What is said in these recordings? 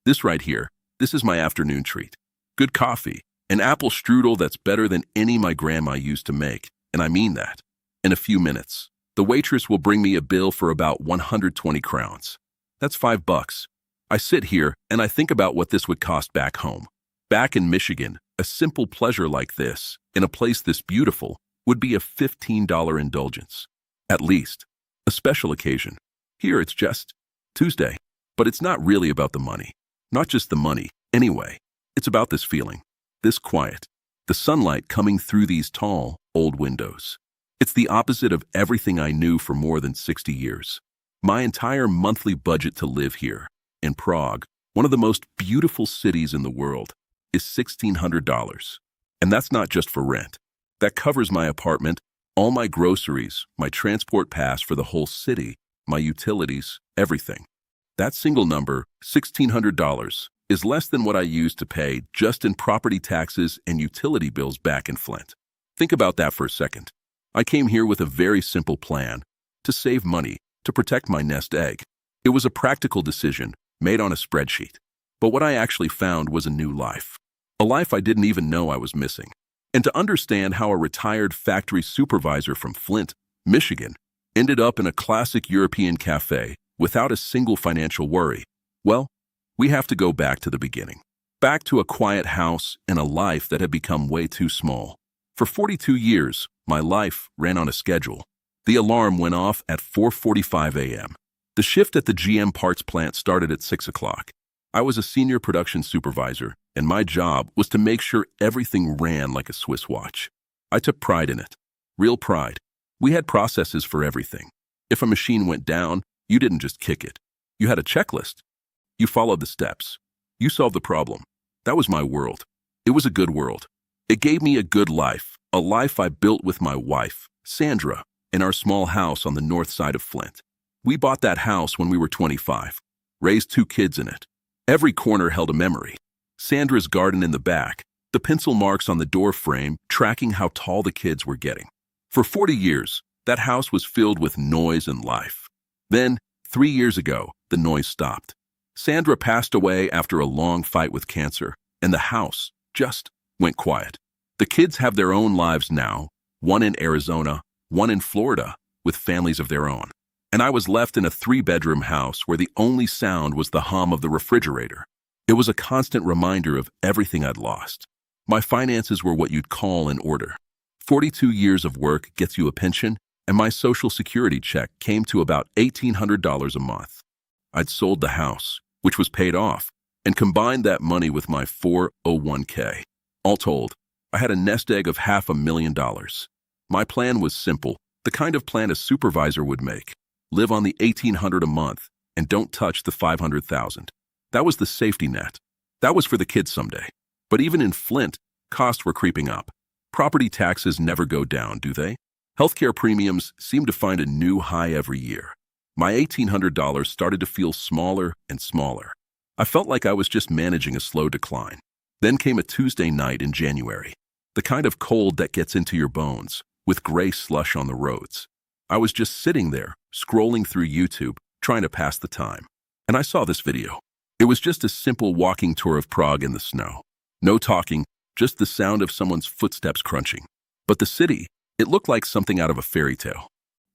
This right here, this is my afternoon treat. Good coffee, an apple strudel that's better than any my grandma used to make, and I mean that. In a few minutes, the waitress will bring me a bill for about 120 crowns. That's $5. I sit here and I think about what this would cost back home. Back in Michigan, a simple pleasure like this, in a place this beautiful, would be a $15 indulgence. At least. A special occasion. Here it's just Tuesday. But it's not really about the money. Not just the money, anyway. It's about this feeling. This quiet. The sunlight coming through these tall, old windows. It's the opposite of everything I knew for more than 60 years. My entire monthly budget to live here, in Prague, one of the most beautiful cities in the world, is $1,600. And that's not just for rent. That covers my apartment, all my groceries, my transport pass for the whole city, my utilities, everything. That single number, $1,600, is less than what I used to pay just in property taxes and utility bills back in Flint. Think about that for a second. I came here with a very simple plan, to save money, to protect my nest egg. It was a practical decision, made on a spreadsheet. But what I actually found was a new life. A life I didn't even know I was missing. And to understand how a retired factory supervisor from Flint, Michigan, ended up in a classic European cafe without a single financial worry, well, we have to go back to the beginning. Back to a quiet house and a life that had become way too small. For 42 years, my life ran on a schedule. The alarm went off at 4:45 a.m. The shift at the GM parts plant started at 6 o'clock. I was a senior production supervisor, and my job was to make sure everything ran like a Swiss watch. I took pride in it. Real pride. We had processes for everything. If a machine went down, you didn't just kick it. You had a checklist. You followed the steps. You solved the problem. That was my world. It was a good world. It gave me a good life, a life I built with my wife, Sandra, in our small house on the north side of Flint. We bought that house when we were 25, raised 2 kids in it. Every corner held a memory. Sandra's garden in the back, the pencil marks on the door frame tracking how tall the kids were getting. For 40 years, that house was filled with noise and life. Then, 3 years ago, the noise stopped. Sandra passed away after a long fight with cancer, and the house just went quiet. The kids have their own lives now, one in Arizona, one in Florida, with families of their own. And I was left in a 3-bedroom house where the only sound was the hum of the refrigerator. It was a constant reminder of everything I'd lost. My finances were what you'd call in order. 42 years of work gets you a pension, and my Social Security check came to about $1,800 a month. I'd sold the house, which was paid off, and combined that money with my 401k. All told, I had a nest egg of $500,000. My plan was simple, the kind of plan a supervisor would make. Live on the $1,800 a month, and don't touch the $500,000. That was the safety net. That was for the kids someday. But even in Flint, costs were creeping up. Property taxes never go down, do they? Healthcare premiums seem to find a new high every year. My $1,800 started to feel smaller and smaller. I felt like I was just managing a slow decline. Then came a Tuesday night in January, the kind of cold that gets into your bones, with gray slush on the roads. I was just sitting there, scrolling through YouTube, trying to pass the time. And I saw this video. It was just a simple walking tour of Prague in the snow. No talking, just the sound of someone's footsteps crunching. But the city, it looked like something out of a fairy tale.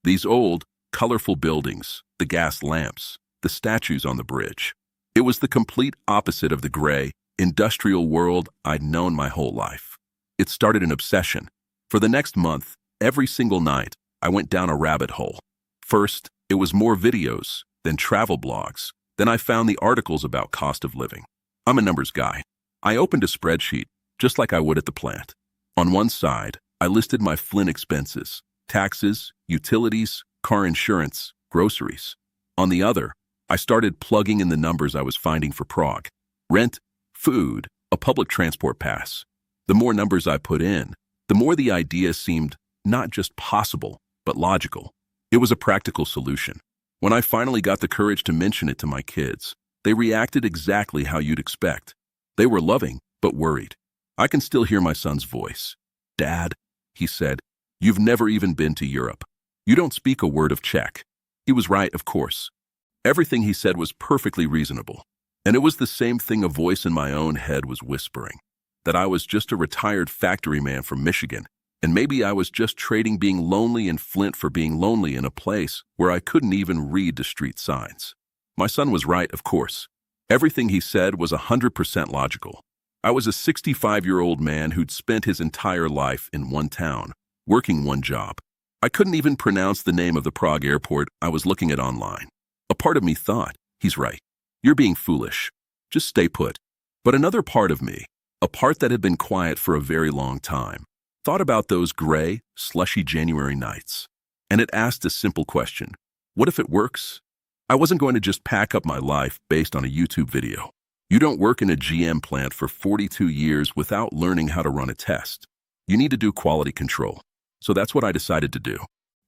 These old, colorful buildings, the gas lamps, the statues on the bridge. It was the complete opposite of the gray, industrial world I'd known my whole life. It started an obsession. For the next month, every single night, I went down a rabbit hole. First, it was more videos, then travel blogs. Then I found the articles about cost of living. I'm a numbers guy. I opened a spreadsheet, just like I would at the plant. On one side, I listed my Flint expenses, taxes, utilities, car insurance, groceries. On the other, I started plugging in the numbers I was finding for Prague. Rent, food, a public transport pass. The more numbers I put in, the more the idea seemed not just possible, but logical. It was a practical solution. When I finally got the courage to mention it to my kids, they reacted exactly how you'd expect. They were loving, but worried. I can still hear my son's voice. "Dad," he said, "you've never even been to Europe. You don't speak a word of Czech." He was right, of course. Everything he said was perfectly reasonable. And it was the same thing a voice in my own head was whispering, that I was just a retired factory man from Michigan, and maybe I was just trading being lonely in Flint for being lonely in a place where I couldn't even read the street signs. My son was right, of course. Everything he said was 100% logical. I was a 65-year-old man who'd spent his entire life in one town, working one job. I couldn't even pronounce the name of the Prague airport I was looking at online. A part of me thought, he's right. You're being foolish. Just stay put. But another part of me, a part that had been quiet for a very long time, thought about those gray, slushy January nights. And it asked a simple question. What if it works? I wasn't going to just pack up my life based on a YouTube video. You don't work in a GM plant for 42 years without learning how to run a test. You need to do quality control. So that's what I decided to do.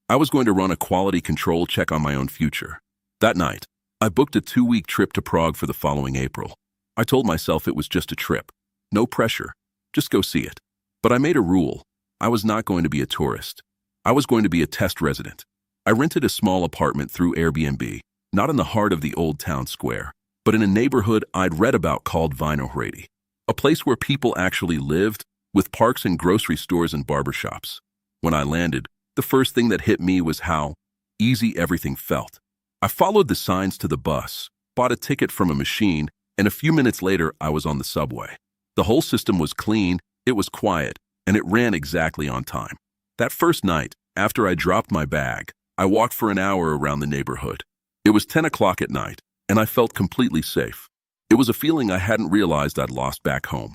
I was going to run a quality control check on my own future. That night, I booked a 2-week trip to Prague for the following April. I told myself it was just a trip. No pressure. Just go see it. But I made a rule. I was not going to be a tourist. I was going to be a test resident. I rented a small apartment through Airbnb, not in the heart of the old town square, but in a neighborhood I'd read about called Vinohrady, a place where people actually lived, with parks and grocery stores and barbershops. When I landed, the first thing that hit me was how easy everything felt. I followed the signs to the bus, bought a ticket from a machine, and a few minutes later I was on the subway. The whole system was clean, it was quiet, and it ran exactly on time. That first night, after I dropped my bag, I walked for an hour around the neighborhood. It was 10 o'clock at night, and I felt completely safe. It was a feeling I hadn't realized I'd lost back home.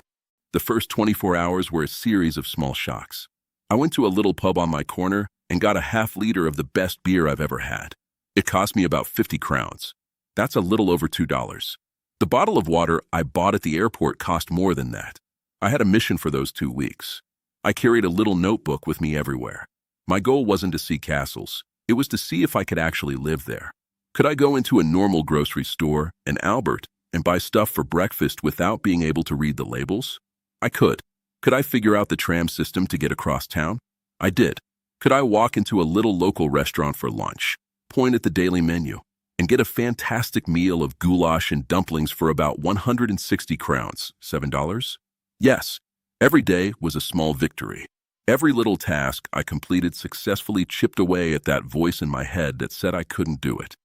The first 24 hours were a series of small shocks. I went to a little pub on my corner and got a half-liter of the best beer I've ever had. It cost me about 50 crowns. That's a little over $2. The bottle of water I bought at the airport cost more than that. I had a mission for those 2 weeks. I carried a little notebook with me everywhere. My goal wasn't to see castles. It was to see if I could actually live there. Could I go into a normal grocery store, an Albert, and buy stuff for breakfast without being able to read the labels? I could. Could I figure out the tram system to get across town? I did. Could I walk into a little local restaurant for lunch, point at the daily menu, and get a fantastic meal of goulash and dumplings for about 160 crowns, $7? Yes. Every day was a small victory. Every little task I completed successfully chipped away at that voice in my head that said I couldn't do it.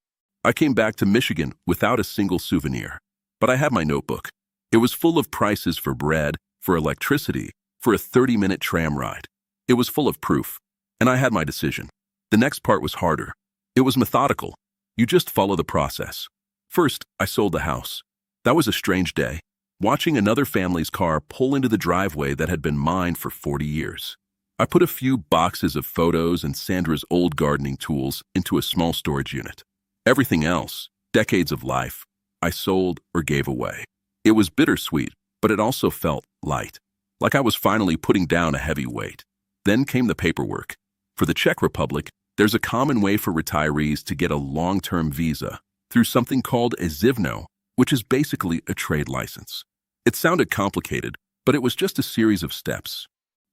I came back to Michigan without a single souvenir, but I had my notebook. It was full of prices for bread, for electricity, for a 30-minute tram ride. It was full of proof, and I had my decision. The next part was harder. It was methodical. You just follow the process. First, I sold the house. That was a strange day, watching another family's car pull into the driveway that had been mine for 40 years. I put a few boxes of photos and Sandra's old gardening tools into a small storage unit. Everything else, decades of life, I sold or gave away. It was bittersweet, but it also felt light, like I was finally putting down a heavy weight. Then came the paperwork. For the Czech Republic, there's a common way for retirees to get a long-term visa through something called a živno, which is basically a trade license. It sounded complicated, but it was just a series of steps.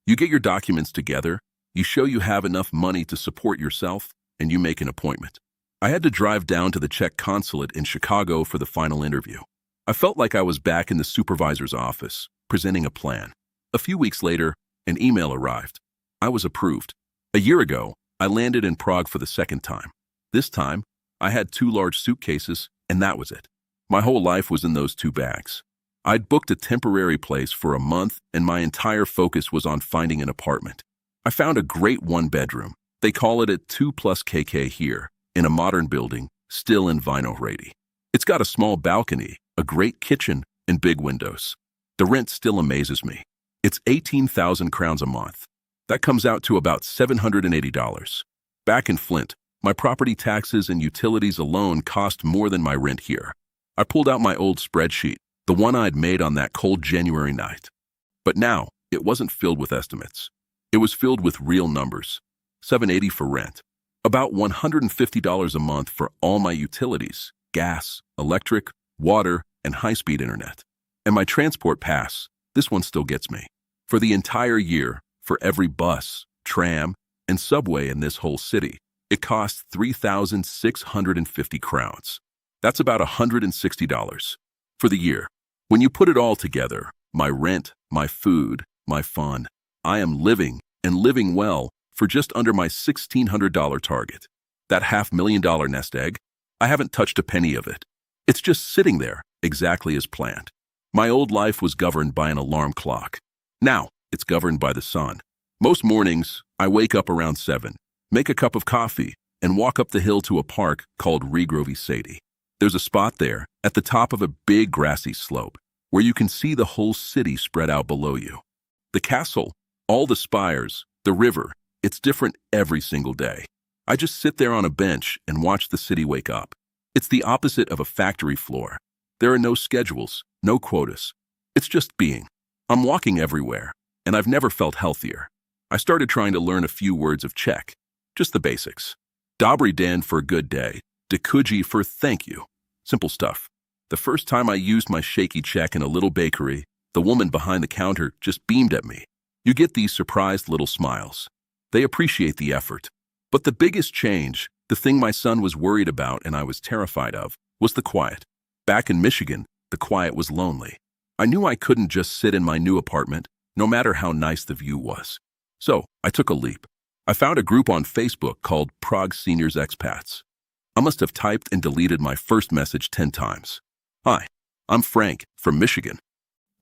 You get your documents together, you show you have enough money to support yourself, and you make an appointment. I had to drive down to the Czech consulate in Chicago for the final interview. I felt like I was back in the supervisor's office, presenting a plan. A few weeks later, an email arrived. I was approved. A year ago, I landed in Prague for the second time. This time, I had 2 large suitcases, and that was it. My whole life was in those 2 bags. I'd booked a temporary place for a month, and my entire focus was on finding an apartment. I found a great 1-bedroom. They call it a 2+KK here, in a modern building, still in Vinohrady. It's got a small balcony, a great kitchen, and big windows. The rent still amazes me. It's 18,000 crowns a month. That comes out to about $780. Back in Flint, my property taxes and utilities alone cost more than my rent here. I pulled out my old spreadsheet, the one I'd made on that cold January night. But now, it wasn't filled with estimates. It was filled with real numbers. $780 for rent. About $150 a month for all my utilities, gas, electric, water, and high-speed internet. And my transport pass, this one still gets me. For the entire year, for every bus, tram, and subway in this whole city, it costs 3,650 crowns. That's about $160. for the year. When you put it all together, my rent, my food, my fun, I am living and living well for just under my $1,600 target. That $500,000 nest egg, I haven't touched a penny of it. It's just sitting there, exactly as planned. My old life was governed by an alarm clock. Now, it's governed by the sun. Most mornings, I wake up around 7, make a cup of coffee, and walk up the hill to a park called Rigrovi Sadie. There's a spot there, at the top of a big grassy slope, where you can see the whole city spread out below you. The castle, all the spires, the river, it's different every single day. I just sit there on a bench and watch the city wake up. It's the opposite of a factory floor. There are no schedules, no quotas. It's just being. I'm walking everywhere, and I've never felt healthier. I started trying to learn a few words of Czech, just the basics. Dobry den for good day, Děkuji for thank you. Simple stuff. The first time I used my shaky Czech in a little bakery, the woman behind the counter just beamed at me. You get these surprised little smiles. They appreciate the effort. But the biggest change, the thing my son was worried about and I was terrified of, was the quiet. Back in Michigan, the quiet was lonely. I knew I couldn't just sit in my new apartment, no matter how nice the view was. So I took a leap. I found a group on Facebook called Prague Seniors Expats. I must have typed and deleted my first message 10 times. Hi, I'm Frank from Michigan.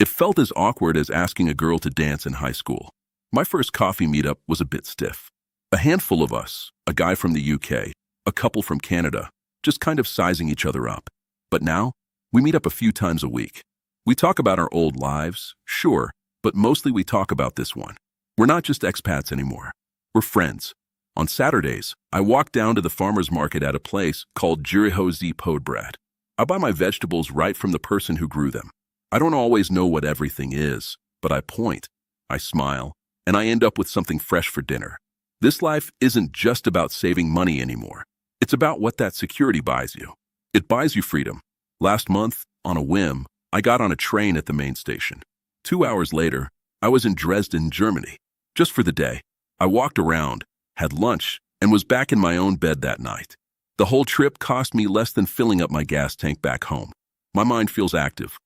It felt as awkward as asking a girl to dance in high school. My first coffee meetup was a bit stiff. A handful of us, a guy from the UK, a couple from Canada, just kind of sizing each other up. But now, we meet up a few times a week. We talk about our old lives, sure, but mostly we talk about this one. We're not just expats anymore. We're friends. On Saturdays, I walk down to the farmer's market at a place called Jiryho Podbrad. I buy my vegetables right from the person who grew them. I don't always know what everything is, but I point, I smile, and I end up with something fresh for dinner. This life isn't just about saving money anymore. It's about what that security buys you. It buys you freedom. Last month, on a whim, I got on a train at the main station. 2 hours later, I was in Dresden, Germany. Just for the day, I walked around, had lunch, and was back in my own bed that night. The whole trip cost me less than filling up my gas tank back home. My mind feels active.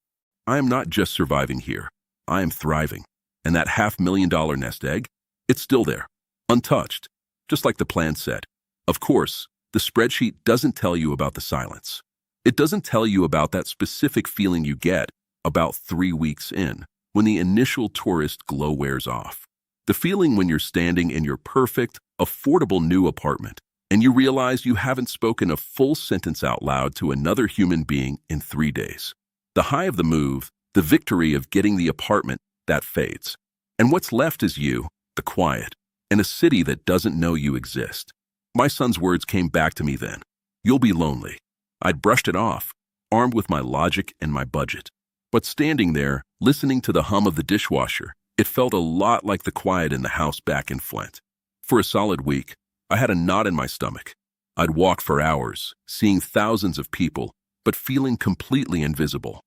I am not just surviving here. I am thriving. And that $500,000 nest egg, it's still there. Untouched, just like the plan said. Of course, the spreadsheet doesn't tell you about the silence. It doesn't tell you about that specific feeling you get about 3 weeks in, when the initial tourist glow wears off. The feeling when you're standing in your perfect, affordable new apartment, and you realize you haven't spoken a full sentence out loud to another human being in 3 days. The high of the move, the victory of getting the apartment, that fades. And what's left is you, the quiet, in a city that doesn't know you exist. My son's words came back to me then. You'll be lonely. I'd brushed it off, armed with my logic and my budget. But standing there, listening to the hum of the dishwasher, it felt a lot like the quiet in the house back in Flint. For a solid week, I had a knot in my stomach. I'd walk for hours, seeing thousands of people, but feeling completely invisible.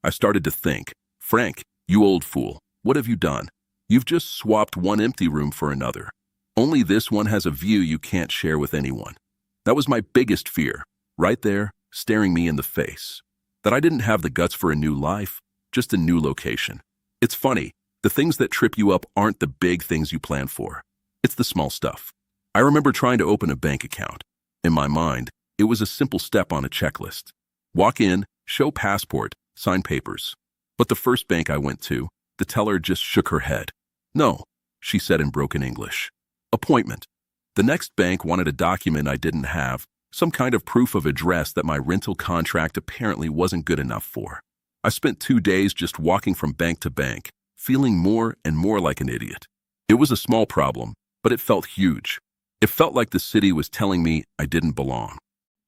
I started to think, Frank, you old fool, what have you done? You've just swapped one empty room for another. Only this one has a view you can't share with anyone. That was my biggest fear, right there, staring me in the face. That I didn't have the guts for a new life, just a new location. It's funny, the things that trip you up aren't the big things you plan for. It's the small stuff. I remember trying to open a bank account. In my mind, it was a simple step on a checklist. Walk in, show passport, sign papers. But the first bank I went to, the teller just shook her head. No, she said in broken English. Appointment. The next bank wanted a document I didn't have, some kind of proof of address that my rental contract apparently wasn't good enough for. I spent 2 days just walking from bank to bank, feeling more and more like an idiot. It was a small problem, but it felt huge. It felt like the city was telling me I didn't belong.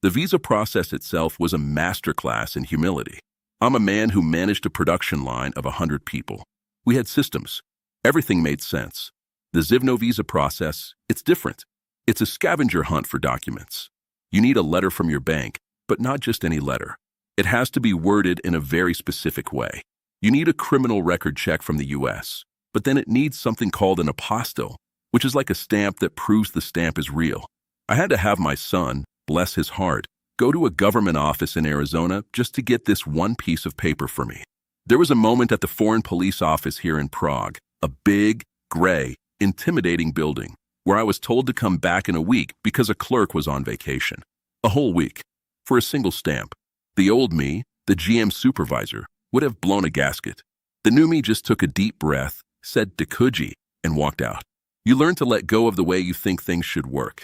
The visa process itself was a masterclass in humility. I'm a man who managed a production line of 100 people. We had systems. Everything made sense. The Zivno visa process, it's different. It's a scavenger hunt for documents. You need a letter from your bank, but not just any letter. It has to be worded in a very specific way. You need a criminal record check from the US, but then it needs something called an apostille, which is like a stamp that proves the stamp is real. I had to have my son, bless his heart, go to a government office in Arizona just to get this one piece of paper for me. There was a moment at the foreign police office here in Prague, a big, gray, intimidating building, where I was told to come back in a week because a clerk was on vacation. A whole week. For a single stamp. The old me, the GM supervisor, would have blown a gasket. The new me just took a deep breath, said "Dekuji," and walked out. You learn to let go of the way you think things should work.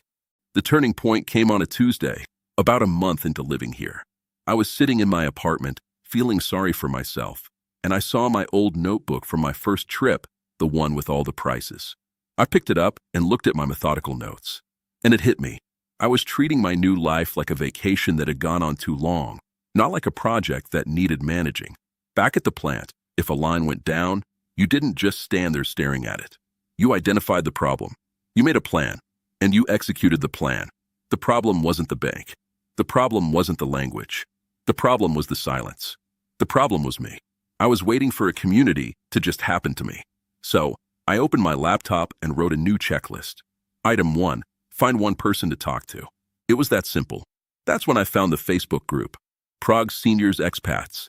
The turning point came on a Tuesday, about a month into living here. I was sitting in my apartment, feeling sorry for myself, and I saw my old notebook from my first trip, the one with all the prices. I picked it up and looked at my methodical notes. And it hit me. I was treating my new life like a vacation that had gone on too long, not like a project that needed managing. Back at the plant, if a line went down, you didn't just stand there staring at it. You identified the problem. You made a plan, and you executed the plan. The problem wasn't the bank. The problem wasn't the language. The problem was the silence. The problem was me. I was waiting for a community to just happen to me. So, I opened my laptop and wrote a new checklist. Item 1, find one person to talk to. It was that simple. That's when I found the Facebook group, Prague Seniors Expats.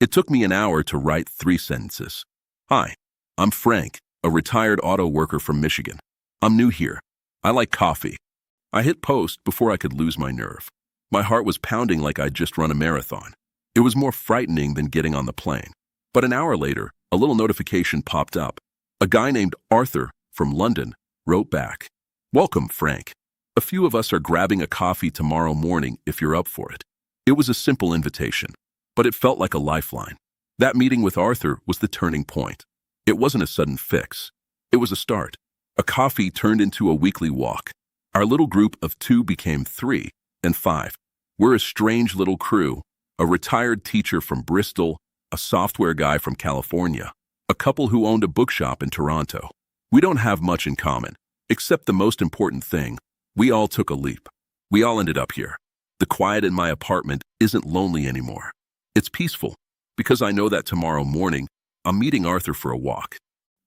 It took me an hour to write 3 sentences. Hi, I'm Frank, a retired auto worker from Michigan. I'm new here. I like coffee. I hit post before I could lose my nerve. My heart was pounding like I'd just run a marathon. It was more frightening than getting on the plane. But an hour later, a little notification popped up. A guy named Arthur from London wrote back, "Welcome, Frank. A few of us are grabbing a coffee tomorrow morning if you're up for it." It was a simple invitation, but it felt like a lifeline. That meeting with Arthur was the turning point. It wasn't a sudden fix. It was a start. A coffee turned into a weekly walk. Our little group of 2 became 3 and 5. We're a strange little crew, a retired teacher from Bristol, a software guy from California, a couple who owned a bookshop in Toronto. We don't have much in common, except the most important thing. We all took a leap. We all ended up here. The quiet in my apartment isn't lonely anymore. It's peaceful, because I know that tomorrow morning, I'm meeting Arthur for a walk.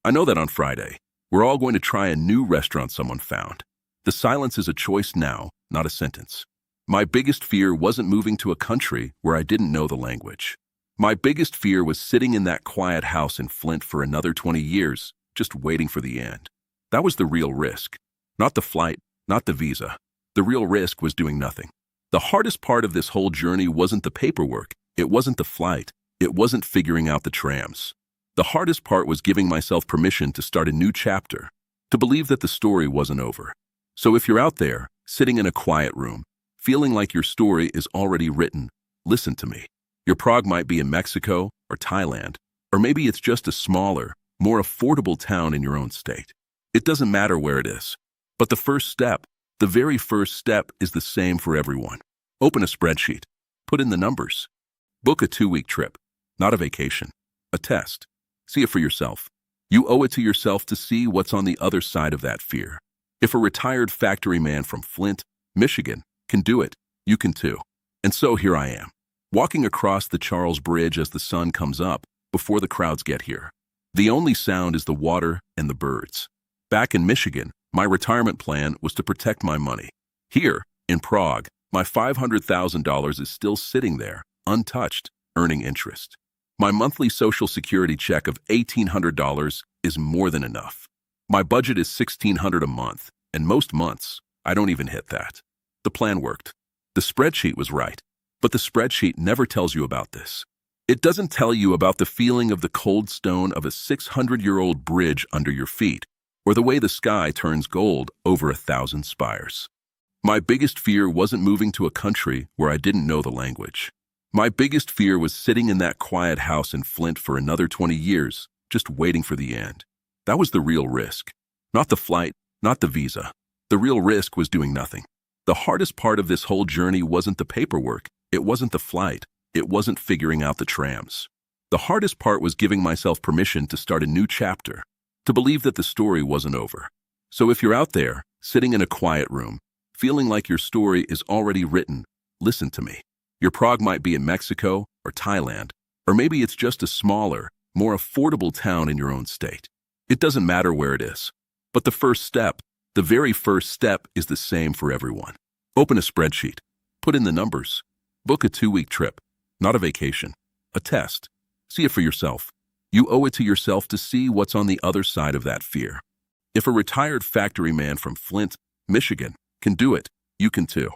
I know that on Friday, we're all going to try a new restaurant someone found. The silence is a choice now, not a sentence. My biggest fear wasn't moving to a country where I didn't know the language. My biggest fear was sitting in that quiet house in Flint for another 20 years, just waiting for the end. That was the real risk. Not the flight, not the visa. The real risk was doing nothing. The hardest part of this whole journey wasn't the paperwork. It wasn't the flight. It wasn't figuring out the trams. The hardest part was giving myself permission to start a new chapter, to believe that the story wasn't over. So if you're out there, sitting in a quiet room, feeling like your story is already written, listen to me. Your Prague might be in Mexico or Thailand, or maybe it's just a smaller, more affordable town in your own state. It doesn't matter where it is. But the first step, the very first step, is the same for everyone. Open a spreadsheet. Put in the numbers. Book a 2-week trip. Not a vacation. A test. See it for yourself. You owe it to yourself to see what's on the other side of that fear. If a retired factory man from Flint, Michigan, can do it, you can too. And so here I am, walking across the Charles Bridge as the sun comes up before the crowds get here. The only sound is the water and the birds. Back in Michigan, my retirement plan was to protect my money. Here, in Prague, my $500,000 is still sitting there, untouched, earning interest. My monthly Social Security check of $1,800 is more than enough. My budget is $1,600 a month, and most months, I don't even hit that. The plan worked. The spreadsheet was right, but the spreadsheet never tells you about this. It doesn't tell you about the feeling of the cold stone of a 600-year-old bridge under your feet, or the way the sky turns gold over 1,000 spires. My biggest fear wasn't moving to a country where I didn't know the language. My biggest fear was sitting in that quiet house in Flint for another 20 years, just waiting for the end. That was the real risk. Not the flight, not the visa. The real risk was doing nothing. The hardest part of this whole journey wasn't the paperwork. It wasn't the flight. It wasn't figuring out the trams. The hardest part was giving myself permission to start a new chapter, to believe that the story wasn't over. So if you're out there, sitting in a quiet room, feeling like your story is already written, listen to me. Your Prague might be in Mexico or Thailand, or maybe it's just a smaller, more affordable town in your own state. It doesn't matter where it is. But the first step, the very first step, is the same for everyone. Open a spreadsheet. put in the numbers. Book a 2-week trip, not a vacation, a test. See it for yourself. You owe it to yourself to see what's on the other side of that fear. If a retired factory man from Flint, Michigan, can do it, you can too.